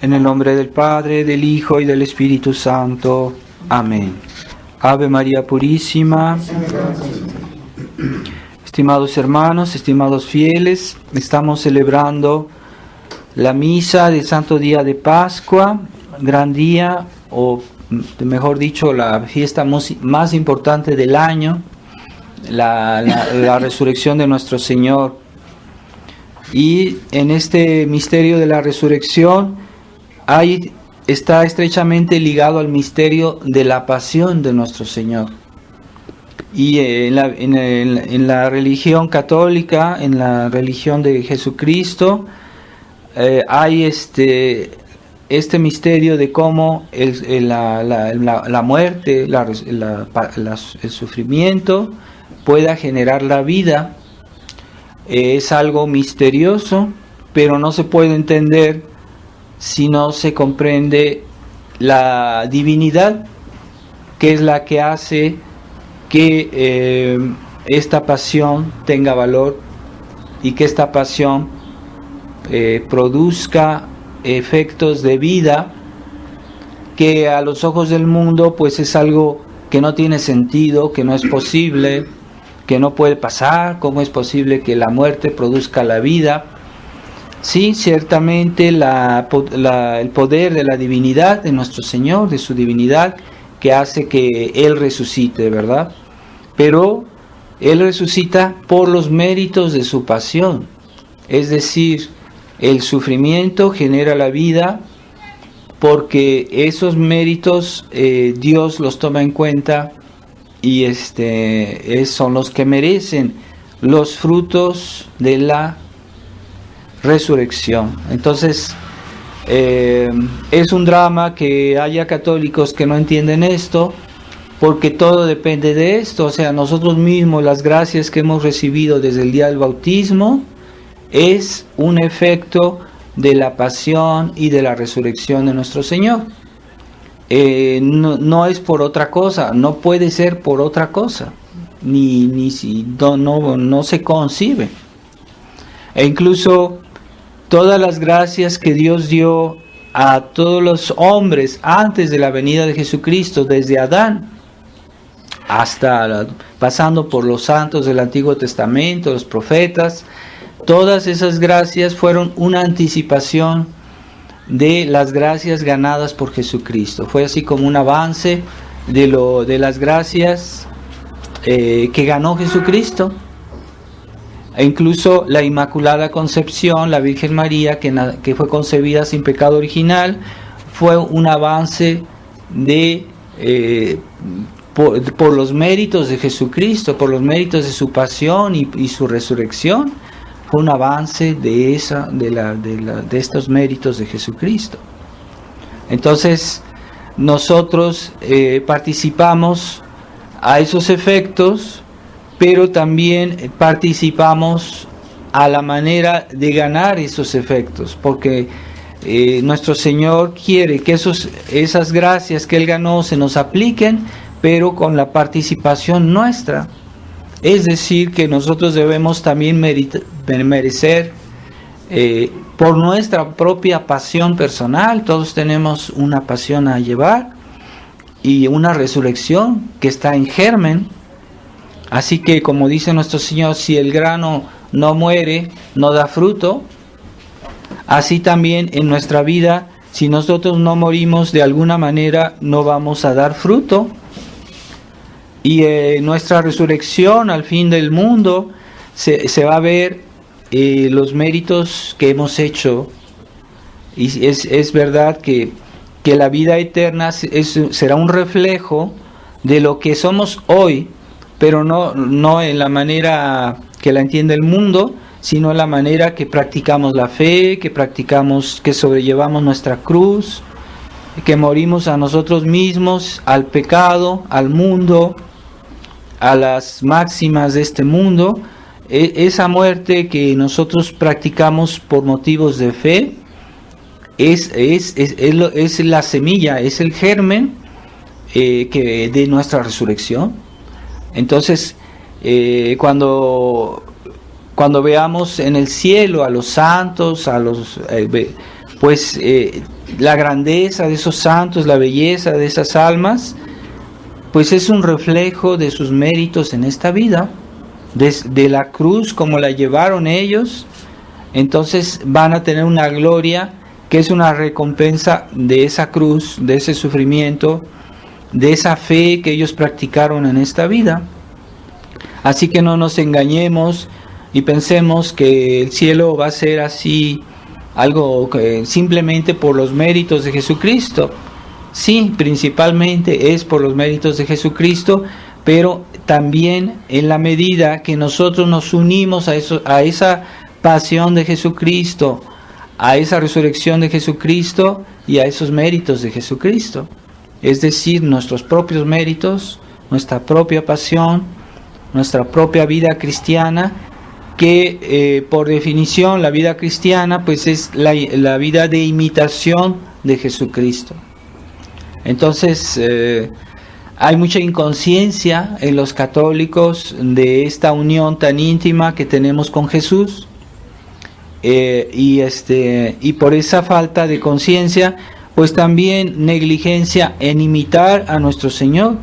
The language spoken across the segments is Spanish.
En el nombre del Padre, del Hijo y del Espíritu Santo. Amén. Ave María Purísima. Estimados hermanos, estimados fieles, estamos celebrando la misa del Santo Día de Pascua, gran día, o mejor dicho, la fiesta más importante del año, la resurrección de nuestro Señor. Y en este misterio de la resurrección está estrechamente ligado al misterio de la pasión de nuestro Señor. Y en la religión católica, en la religión de Jesucristo, hay este misterio de cómo la muerte, el sufrimiento pueda generar la vida. Es algo misterioso, pero no se puede entender si no se comprende la divinidad, que es la que hace que esta pasión tenga valor y que esta pasión produzca efectos de vida que a los ojos del mundo pues es algo que no tiene sentido, que no es posible, que no puede pasar. ¿Cómo es posible que la muerte produzca la vida? Sí, ciertamente el poder de la divinidad de nuestro Señor, de su divinidad, que hace que Él resucite, ¿verdad? Pero Él resucita por los méritos de su pasión. Es decir, el sufrimiento genera la vida porque esos méritos Dios los toma en cuenta y son los que merecen los frutos de la resurrección. Entonces es un drama que haya católicos que no entienden esto, porque todo depende de esto. O sea, nosotros mismos, las gracias que hemos recibido desde el día del bautismo es un efecto de la pasión y de la resurrección de nuestro Señor. No es por otra cosa, no puede ser por otra cosa, ni si no se concibe. E incluso todas las gracias que Dios dio a todos los hombres antes de la venida de Jesucristo, desde Adán hasta pasando por los santos del Antiguo Testamento, los profetas, todas esas gracias fueron una anticipación de las gracias ganadas por Jesucristo. Fue así como un avance de las gracias que ganó Jesucristo. E incluso la Inmaculada Concepción, la Virgen María, que fue concebida sin pecado original, fue un avance por los méritos de Jesucristo, por los méritos de su pasión y su resurrección. Fue un avance de estos méritos de Jesucristo. Entonces, nosotros participamos a esos efectos, pero también participamos a la manera de ganar esos efectos, porque nuestro Señor quiere que esas gracias que Él ganó se nos apliquen, pero con la participación nuestra. Es decir, que nosotros debemos también merecer por nuestra propia pasión personal. Todos tenemos una pasión a llevar y una resurrección que está en germen. Así que, como dice nuestro Señor, si el grano no muere, no da fruto. Así también en nuestra vida, si nosotros no morimos de alguna manera, no vamos a dar fruto. Y nuestra resurrección al fin del mundo se va a ver los méritos que hemos hecho. Y es verdad que la vida eterna será un reflejo de lo que somos hoy, pero no en la manera que la entiende el mundo, sino en la manera que practicamos la fe, que sobrellevamos nuestra cruz, que morimos a nosotros mismos, al pecado, al mundo, a las máximas de este mundo. Esa muerte que nosotros practicamos por motivos de fe es la semilla, es el germen de nuestra resurrección. Entonces, cuando veamos en el cielo a los santos, la grandeza de esos santos, la belleza de esas almas, pues es un reflejo de sus méritos en esta vida, de la cruz como la llevaron ellos. Entonces van a tener una gloria que es una recompensa de esa cruz, de ese sufrimiento, de esa fe que ellos practicaron en esta vida. Así que no nos engañemos y pensemos que el cielo va a ser así, algo que simplemente por los méritos de Jesucristo. Sí, principalmente es por los méritos de Jesucristo, pero también en la medida que nosotros nos unimos a esa pasión de Jesucristo, a esa resurrección de Jesucristo y a esos méritos de Jesucristo. Es decir, nuestros propios méritos, nuestra propia pasión, nuestra propia vida cristiana, que por definición la vida cristiana pues es la vida de imitación de Jesucristo. Entonces hay mucha inconsciencia en los católicos de esta unión tan íntima que tenemos con Jesús. Y por esa falta de conciencia, pues también negligencia en imitar a nuestro Señor,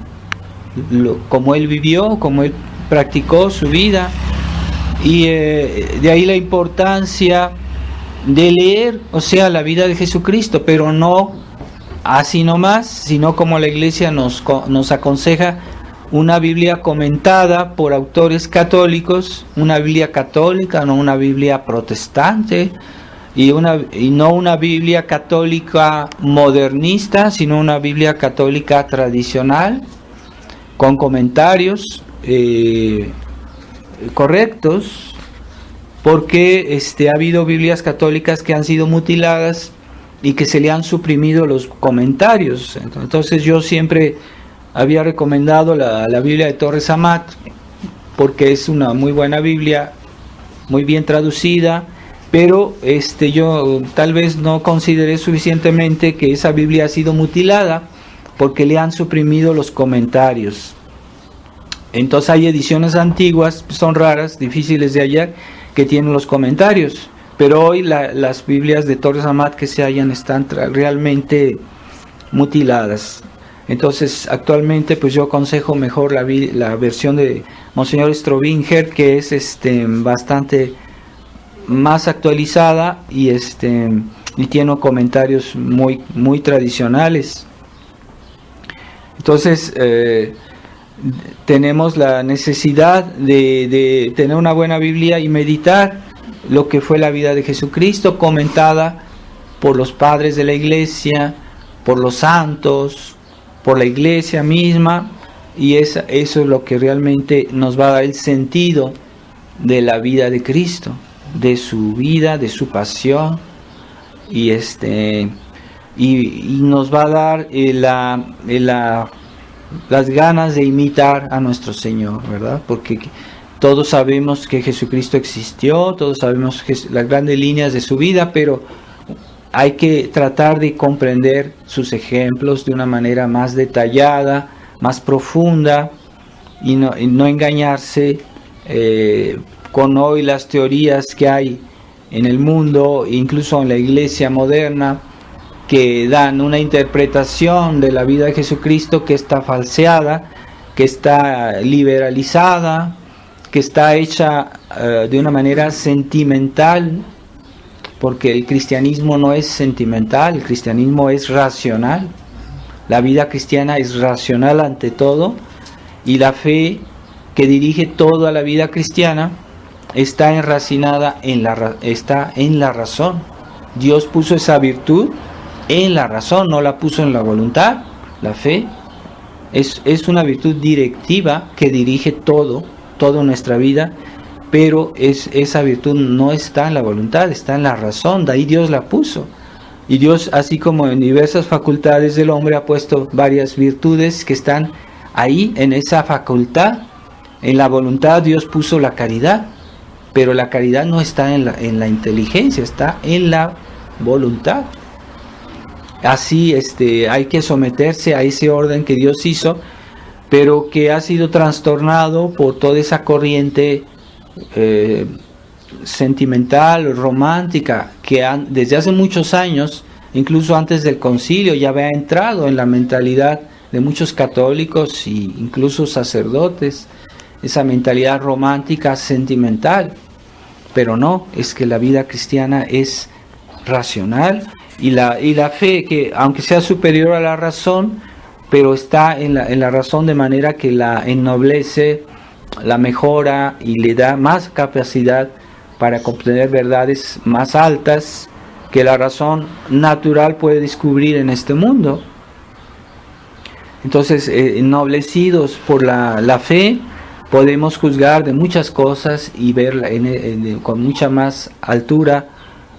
como Él vivió, como Él practicó su vida, y de ahí la importancia de leer, o sea, la vida de Jesucristo, pero no así nomás, sino como la Iglesia nos aconseja, una Biblia comentada por autores católicos, una Biblia católica, no una Biblia protestante, y no una Biblia católica modernista, sino una Biblia católica tradicional, con comentarios correctos, porque ha habido Biblias católicas que han sido mutiladas y que se le han suprimido los comentarios. Entonces yo siempre había recomendado la Biblia de Torres Amat, porque es una muy buena Biblia, muy bien traducida, pero yo tal vez no consideré suficientemente que esa Biblia ha sido mutilada, porque le han suprimido los comentarios. Entonces hay ediciones antiguas, son raras, difíciles de hallar, que tienen los comentarios, pero hoy las Biblias de Torres Amat que se hallan están realmente mutiladas. Entonces actualmente pues yo aconsejo mejor la versión de Monseñor Strobinger, que es bastante más actualizada y tiene comentarios muy tradicionales. Entonces tenemos la necesidad de tener una buena Biblia y meditar lo que fue la vida de Jesucristo, comentada por los padres de la Iglesia, por los santos, por la Iglesia misma, y eso es lo que realmente nos va a dar el sentido de la vida de Cristo, de su vida, de su pasión, y nos va a dar las ganas de imitar a nuestro Señor, ¿verdad? Porque todos sabemos que Jesucristo existió, todos sabemos las grandes líneas de su vida, pero hay que tratar de comprender sus ejemplos de una manera más detallada, más profunda, y no engañarse con hoy las teorías que hay en el mundo, incluso en la Iglesia moderna, que dan una interpretación de la vida de Jesucristo que está falseada, que está liberalizada, que está hecha de una manera sentimental, porque el cristianismo no es sentimental, el cristianismo es racional. La vida cristiana es racional ante todo, y la fe que dirige toda la vida cristiana está enracinada está en la razón. Dios puso esa virtud en la razón, no la puso en la voluntad. La fe es una virtud directiva que dirige toda nuestra vida, pero esa virtud no está en la voluntad, está en la razón, de ahí Dios la puso. Y Dios, así como en diversas facultades del hombre, ha puesto varias virtudes que están ahí, en esa facultad. En la voluntad Dios puso la caridad, pero la caridad no está en la inteligencia, está en la voluntad. Así hay que someterse a ese orden que Dios hizo, pero que ha sido trastornado por toda esa corriente sentimental, romántica, que desde hace muchos años incluso antes del concilio, ya había entrado en la mentalidad de muchos católicos e incluso sacerdotes, esa mentalidad romántica, sentimental. Pero no, es que la vida cristiana es racional, y la fe, que aunque sea superior a la razón, pero está en la razón, de manera que la ennoblece, la mejora y le da más capacidad para comprender verdades más altas que la razón natural puede descubrir en este mundo. Entonces, ennoblecidos por la fe, podemos juzgar de muchas cosas y ver con mucha más altura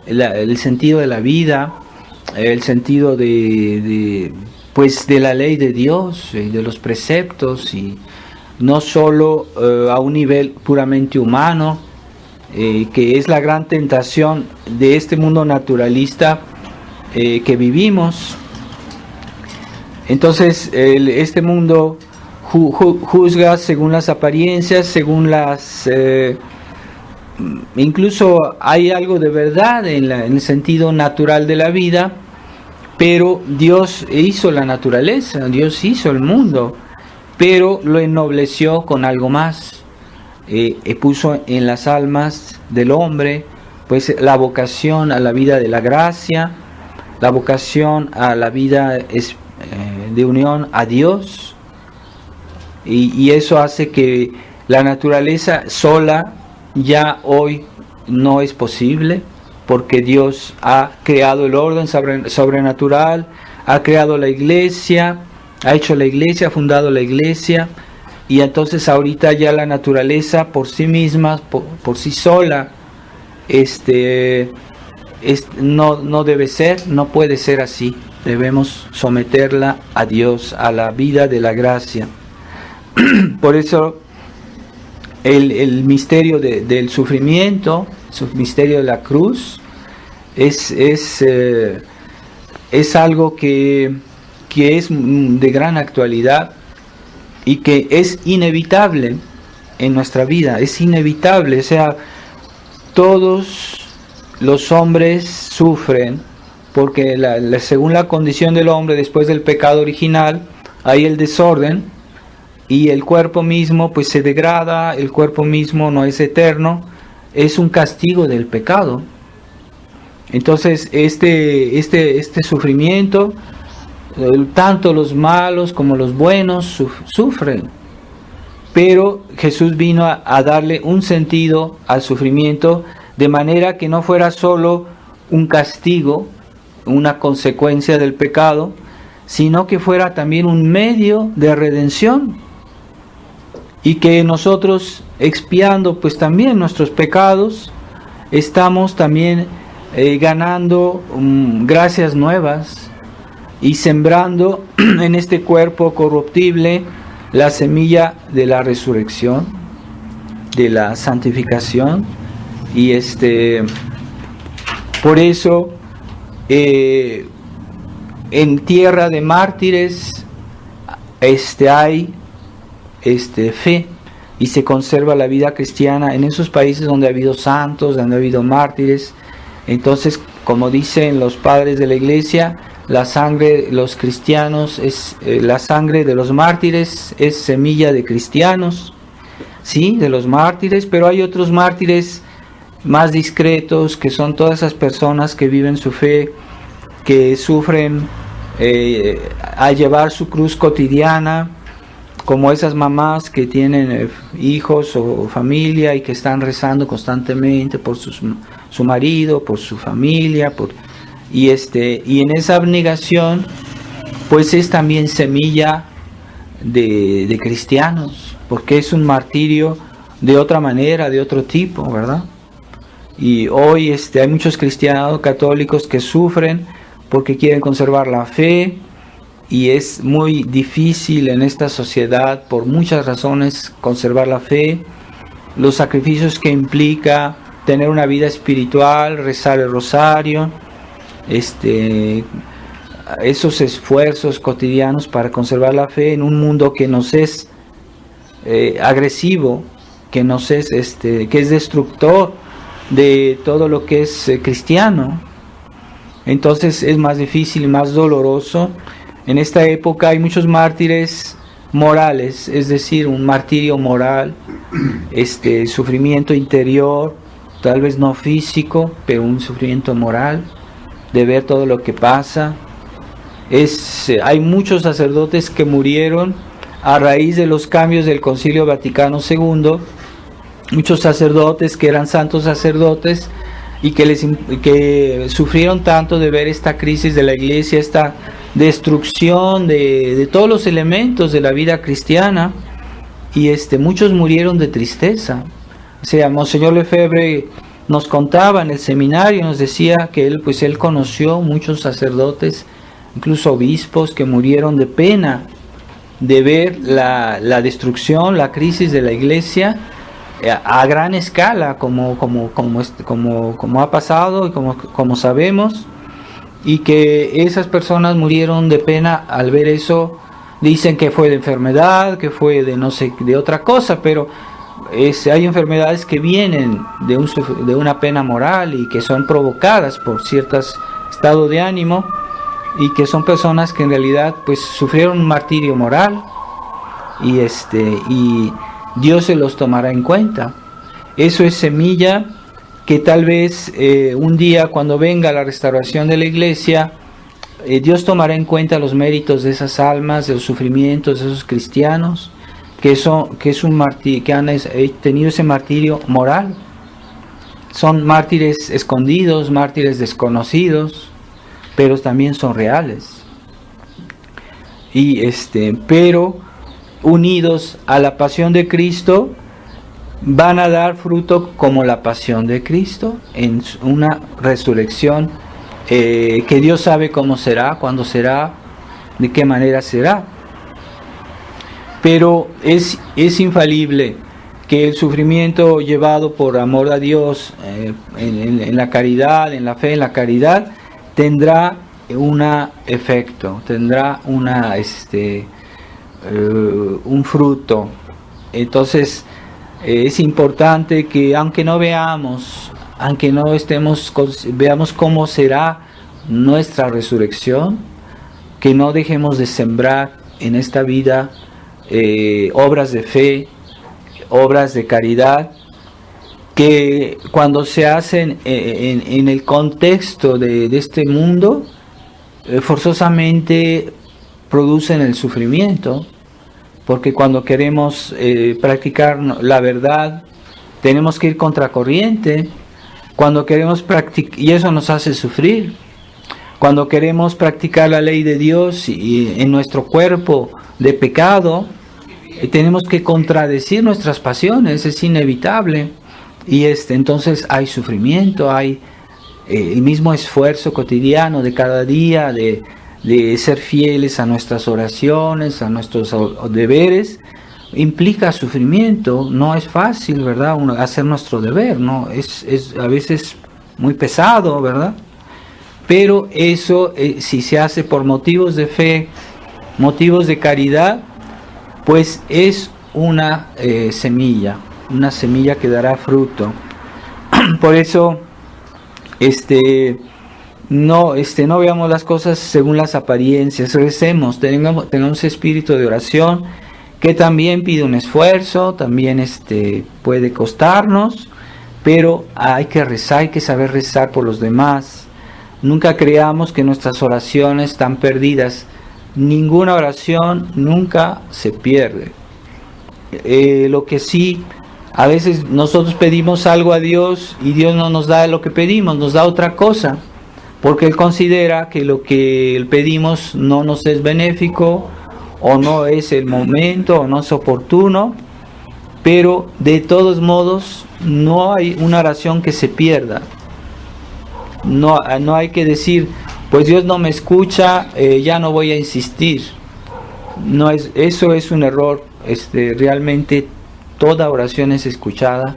el sentido de la vida, el sentido de la ley de Dios, de los preceptos, y no solo a un nivel puramente humano, que es la gran tentación de este mundo naturalista que vivimos. Entonces, este mundo juzga según las apariencias, según incluso hay algo de verdad en el sentido natural de la vida, pero Dios hizo la naturaleza, Dios hizo el mundo, pero lo ennobleció con algo más. Puso en las almas del hombre pues la vocación a la vida de la gracia, la vocación a la vida de unión a Dios, y eso hace que la naturaleza sola ya hoy no es posible, porque Dios ha creado el orden sobrenatural, ha creado la iglesia, ha hecho la iglesia, ha fundado la iglesia, y entonces ahorita ya la naturaleza por sí misma, por sí sola, no debe ser, no puede ser así. Debemos someterla a Dios, a la vida de la gracia. Por eso el misterio del sufrimiento, el misterio de la cruz, es algo que es de gran actualidad y que es inevitable en nuestra vida, es inevitable. O sea, todos los hombres sufren, porque según la condición del hombre después del pecado original, hay el desorden, y el cuerpo mismo pues se degrada, el cuerpo mismo no es eterno, es un castigo del pecado. Entonces este sufrimiento, tanto los malos como los buenos sufren, pero Jesús vino a darle un sentido al sufrimiento, de manera que no fuera solo un castigo, una consecuencia del pecado, sino que fuera también un medio de redención, y que nosotros, expiando pues también nuestros pecados, estamos también ganando gracias nuevas y sembrando en este cuerpo corruptible la semilla de la resurrección, de la santificación. Y por eso en tierra de mártires hay fe, y se conserva la vida cristiana en esos países donde ha habido santos, donde ha habido mártires. Entonces, como dicen los padres de la iglesia, la sangre de los cristianos la sangre de los mártires es semilla de cristianos, sí, de los mártires. Pero hay otros mártires más discretos, que son todas esas personas que viven su fe, que sufren al llevar su cruz cotidiana, como esas mamás que tienen hijos o familia y que están rezando constantemente por su marido, por su familia, y en esa abnegación pues es también semilla de cristianos, porque es un martirio de otra manera, de otro tipo, ¿verdad? Y hoy hay muchos cristianos católicos que sufren porque quieren conservar la fe, y es muy difícil en esta sociedad por muchas razones conservar la fe, los sacrificios que implica tener una vida espiritual, rezar el rosario, esos esfuerzos cotidianos para conservar la fe en un mundo que nos es agresivo, que nos es que es destructor de todo lo que es cristiano. entonces es más difícil y más doloroso. En esta época hay muchos mártires morales, es decir, un martirio moral, sufrimiento interior, tal vez no físico, pero un sufrimiento moral, de ver todo lo que pasa. Hay muchos sacerdotes que murieron a raíz de los cambios del Concilio Vaticano II, muchos sacerdotes que eran santos sacerdotes y que sufrieron tanto de ver esta crisis de la Iglesia, esta destrucción de todos los elementos de la vida cristiana, y muchos murieron de tristeza. O sea, Monseñor Lefebvre nos contaba en el seminario, nos decía que él conoció muchos sacerdotes, incluso obispos, que murieron de pena de ver la destrucción, la crisis de la Iglesia a gran escala, como ha pasado y como sabemos, y que esas personas murieron de pena al ver eso. Dicen que fue de enfermedad, que fue de no sé, de otra cosa, pero hay enfermedades que vienen de una pena moral y que son provocadas por ciertos estados de ánimo, y que son personas que en realidad sufrieron un martirio moral, y Dios se los tomará en cuenta. Eso es semilla que tal vez un día, cuando venga la restauración de la Iglesia, Dios tomará en cuenta los méritos de esas almas, de los sufrimientos de esos cristianos que han tenido ese martirio moral. Son mártires escondidos, mártires desconocidos, pero también son reales. Pero unidos a la pasión de Cristo, van a dar fruto como la pasión de Cristo, en una resurrección que Dios sabe cómo será, cuándo será, de qué manera será. Pero es infalible que el sufrimiento llevado por amor a Dios, en la caridad, en la fe, en la caridad, tendrá un efecto, tendrá un fruto. Entonces es importante que, aunque no veamos, veamos cómo será nuestra resurrección, que no dejemos de sembrar en esta vida obras de fe, obras de caridad, que cuando se hacen en el contexto de este mundo, forzosamente producen el sufrimiento, porque cuando queremos practicar la verdad, tenemos que ir contracorriente. Cuando queremos practicar, y eso nos hace sufrir. Cuando queremos practicar la ley de Dios y en nuestro cuerpo de pecado, tenemos que contradecir nuestras pasiones, es inevitable. Y entonces hay sufrimiento, hay el mismo esfuerzo cotidiano de cada día de ser fieles a nuestras oraciones, a nuestros deberes, implica sufrimiento. No es fácil, ¿verdad?, hacer nuestro deber, ¿no? Es a veces muy pesado, ¿verdad? Pero eso, si se hace por motivos de fe, motivos de caridad, pues es una semilla que dará fruto. Por eso, no veamos las cosas según las apariencias, recemos, tengamos espíritu de oración, que también pide un esfuerzo, también puede costarnos, pero hay que rezar, hay que saber rezar por los demás. Nunca creamos que nuestras oraciones están perdidas. Ninguna oración nunca se pierde. Lo que sí, a veces nosotros pedimos algo a Dios y Dios no nos da lo que pedimos, nos da otra cosa, porque Él considera que lo que pedimos no nos es benéfico, o no es el momento, o no es oportuno. Pero de todos modos no hay una oración que se pierda. No hay que decir, pues Dios no me escucha, ya no voy a insistir. Eso es un error. Realmente toda oración es escuchada,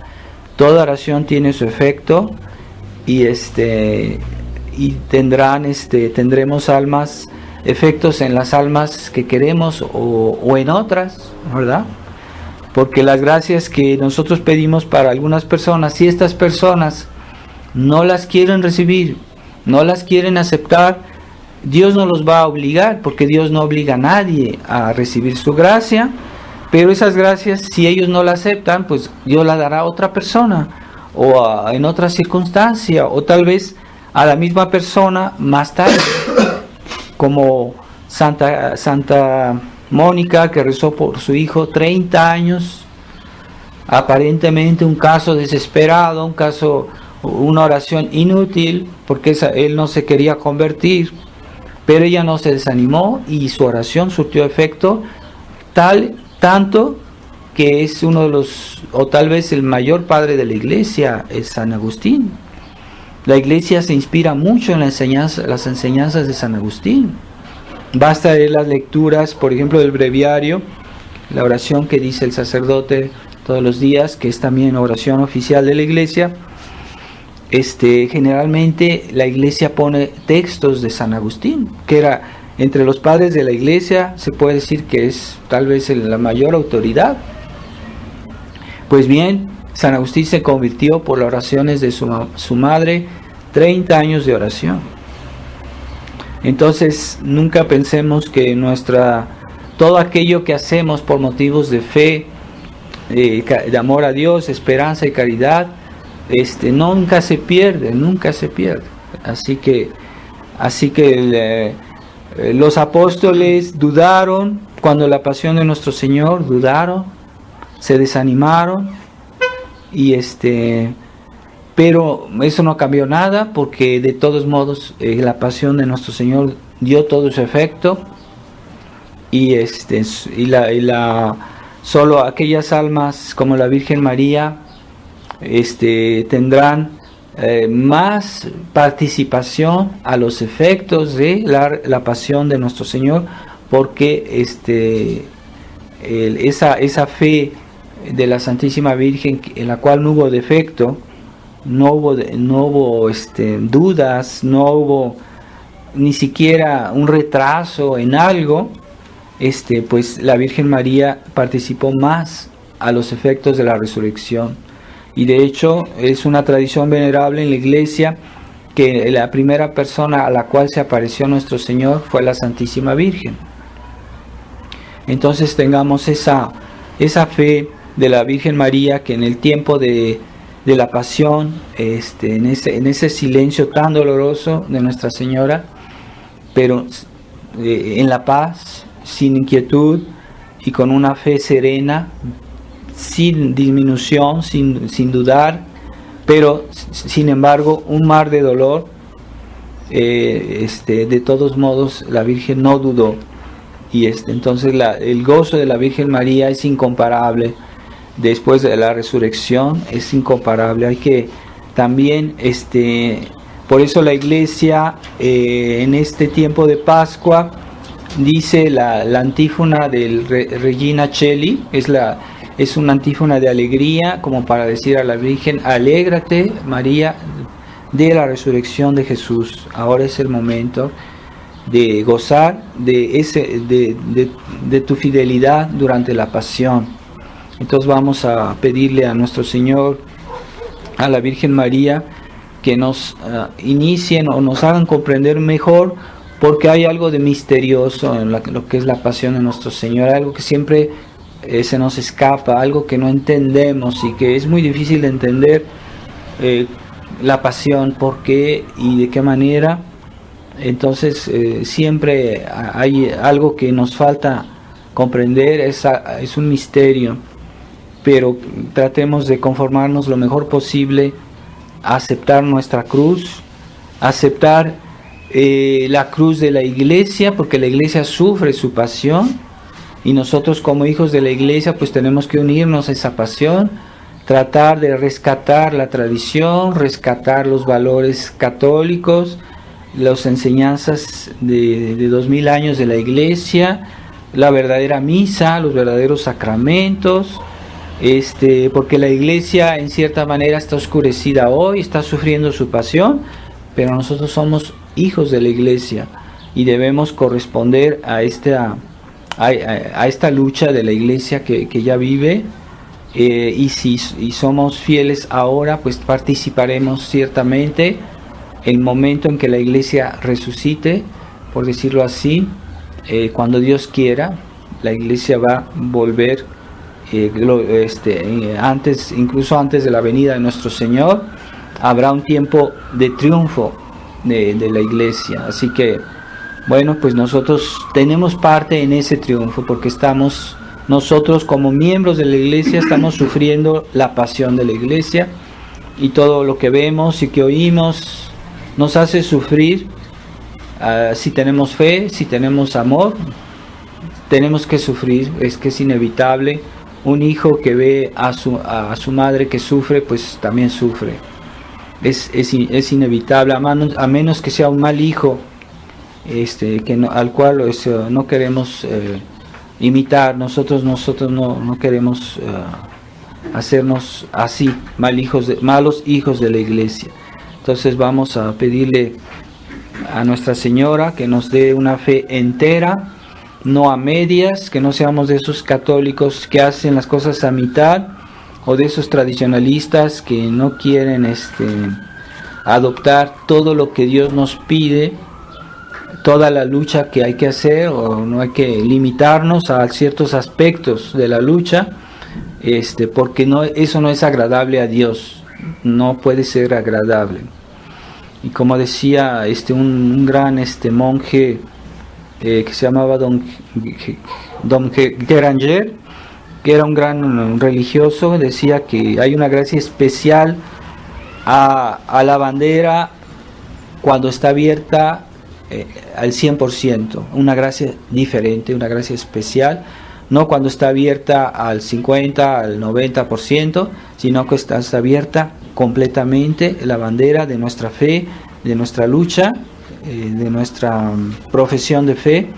toda oración tiene su efecto, y tendremos efectos en las almas que queremos o en otras, ¿verdad? Porque las gracias que nosotros pedimos para algunas personas, si estas personas no las quieren recibir, no las quieren aceptar, Dios no los va a obligar, porque Dios no obliga a nadie a recibir su gracia, pero esas gracias, si ellos no la aceptan, pues Dios la dará a otra persona, o en otra circunstancia, o tal vez a la misma persona más tarde, como Santa Mónica, que rezó por su hijo 30 años, aparentemente un caso desesperado, una oración inútil, porque él no se quería convertir, pero ella no se desanimó y su oración surtió efecto tanto que es uno de los, o tal vez el mayor padre de la iglesia, es San Agustín. La iglesia se inspira mucho en las enseñanzas de San Agustín. Basta leer las lecturas, por ejemplo, del breviario, la oración que dice el sacerdote todos los días, que es también oración oficial de la iglesia. Generalmente la iglesia pone textos de San Agustín, que era entre los padres de la iglesia, se puede decir que es tal vez la mayor autoridad. Pues bien, San Agustín se convirtió por las oraciones de su madre, 30 años de oración. Entonces, nunca pensemos que todo aquello que hacemos por motivos de fe, de amor a Dios, esperanza y caridad, nunca se pierde. Así que los apóstoles dudaron cuando la pasión de nuestro Señor, se desanimaron, pero eso no cambió nada, porque de todos modos la pasión de nuestro Señor dio todo su efecto, solo aquellas almas como la Virgen María tendrán más participación a los efectos de la pasión de nuestro Señor, porque esa fe de la Santísima Virgen, en la cual no hubo defecto, no hubo dudas, no hubo ni siquiera un retraso en algo, pues la Virgen María participó más a los efectos de la resurrección. Y de hecho es una tradición venerable en la iglesia que la primera persona a la cual se apareció nuestro Señor fue la Santísima Virgen. Entonces tengamos esa fe de la Virgen María, que en el tiempo de la pasión, en ese silencio tan doloroso de Nuestra Señora, pero en la paz, sin inquietud y con una fe serena, sin disminución, sin dudar, pero sin embargo un mar de dolor, de todos modos la Virgen no dudó, y entonces el gozo de la Virgen María es incomparable. Después de la resurrección es incomparable. Hay que también, por eso la iglesia en este tiempo de Pascua dice la antífona del Regina Coeli, es una antífona de alegría, como para decir a la Virgen: alégrate, María, de la resurrección de Jesús. Ahora es el momento de gozar de tu fidelidad durante la pasión. Entonces vamos a pedirle a nuestro Señor, a la Virgen María, que nos inicien o nos hagan comprender mejor, porque hay algo de misterioso en lo que es la pasión de nuestro Señor, algo que siempre se nos escapa, algo que no entendemos y que es muy difícil de entender, la pasión, por qué y de qué manera. Entonces siempre hay algo que nos falta comprender, es un misterio, pero tratemos de conformarnos lo mejor posible, a aceptar nuestra cruz, aceptar la cruz de la iglesia, porque la iglesia sufre su pasión, y nosotros como hijos de la iglesia pues tenemos que unirnos a esa pasión, tratar de rescatar la tradición, rescatar los valores católicos, las enseñanzas de 2000 años de la iglesia, la verdadera misa, los verdaderos sacramentos, porque la iglesia en cierta manera está oscurecida hoy, está sufriendo su pasión, pero nosotros somos hijos de la iglesia y debemos corresponder a esta lucha de la iglesia que ya vive, y si somos fieles ahora, pues participaremos ciertamente el momento en que la iglesia resucite, por decirlo así, cuando Dios quiera, la iglesia va a volver antes, incluso antes de la venida de nuestro Señor, habrá un tiempo de triunfo de la iglesia. Así que, bueno, pues nosotros tenemos parte en ese triunfo, porque nosotros como miembros de la iglesia estamos sufriendo la pasión de la iglesia, y todo lo que vemos y que oímos nos hace sufrir. Si tenemos fe, si tenemos amor, tenemos que sufrir, es que es inevitable. Un hijo que ve a su madre que sufre, pues también sufre. Es inevitable, a menos que sea un mal hijo, al cual no queremos imitar. Nosotros no queremos hacernos así, malos hijos de la iglesia. Entonces vamos a pedirle a Nuestra Señora que nos dé una fe entera, no a medias, que no seamos de esos católicos que hacen las cosas a mitad, o de esos tradicionalistas que no quieren adoptar todo lo que Dios nos pide, toda la lucha que hay que hacer, o no hay que limitarnos a ciertos aspectos de la lucha, porque eso no es agradable a Dios, no puede ser agradable. Y como decía un gran monje que se llamaba Don Guéranger, que era un gran religioso, decía que hay una gracia especial a la bandera cuando está abierta al 100%, una gracia diferente, una gracia especial, no cuando está abierta al 50, al 90%, sino que está abierta completamente la bandera de nuestra fe, de nuestra lucha, de nuestra profesión de fe.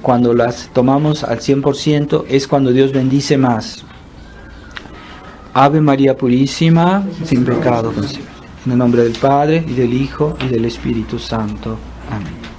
Cuando las tomamos al 100% es cuando Dios bendice más. Ave María Purísima, sin pecado concebida. En el nombre del Padre, y del Hijo, y del Espíritu Santo. Amén.